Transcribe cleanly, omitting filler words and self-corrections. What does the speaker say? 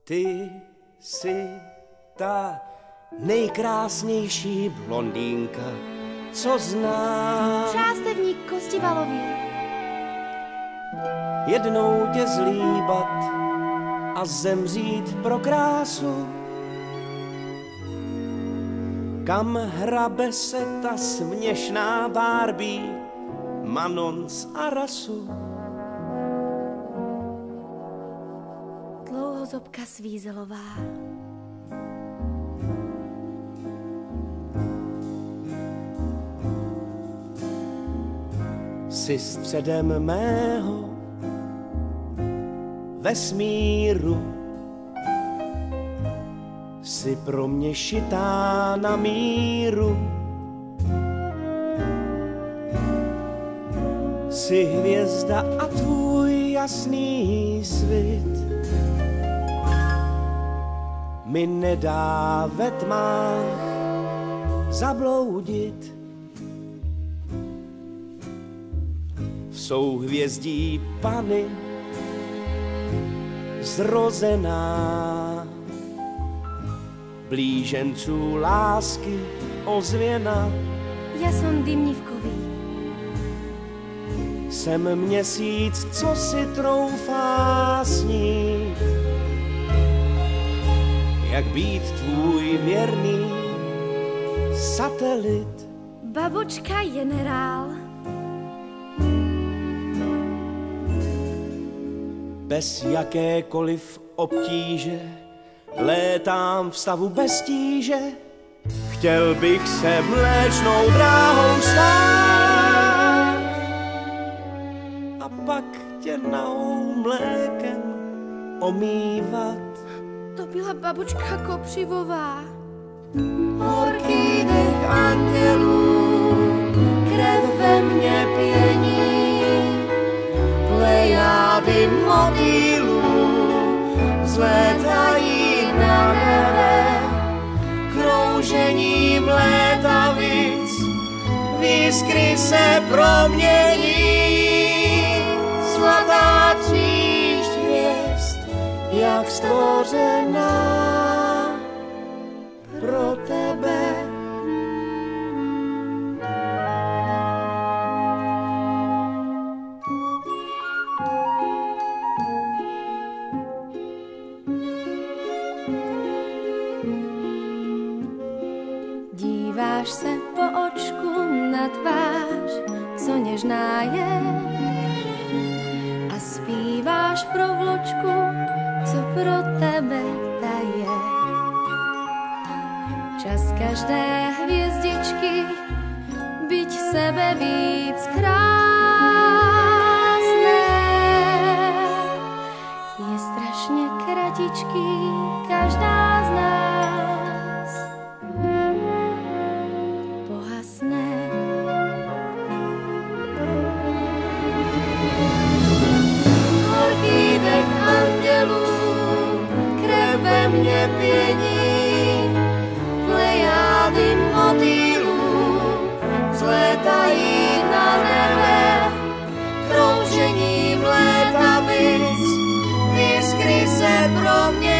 Ty jsi ta nejkrásnější blondýnka, co znám. Přástevník Kostivalově. Jednou tě zlíbat a zemřít pro krásu. Kam hrabe se ta směšná Barbie, Manon z Arasu? Dlouhozobka Svízelová. Jsi středem mého vesmíru, jsi pro mě šitá na míru. Jsi hvězda a tvůj jasný svit mi nedá ve tmách zabloudit. V souhvězdí Panny zrozená, blíženců lásky ozvěna. Já jsem dymnivkový. Jsem měsíc, co si troufá snít, jak být tvůj věrný satelit. Babočka generál. Bez jakékoliv obtíže létám v stavu bez tíže. Chtěl bych se mléčnou dráhou stát a pak tě naou mlékem omývat. To byla babočka Kopřivová. Horký dech andělů, krev ve mně pění, plejády motýlů vzlétají na nebe, kroužením létavic v jiskry se promění. Zlatá tříšť hvězd, jak stvořená pro tebe. Díváš se po očku na tvář, co něžná je, a zpíváš pro vločku, co pro tebe ta je. Čas každé hvězdičky, byť sebe víc krásné, je strašně kratičký každá z nás. Pohasne. Horký dech andělů, krev ve mně pění, plejády motýlů vzlétají na nebe, kroužením létavic v jiskry se promění.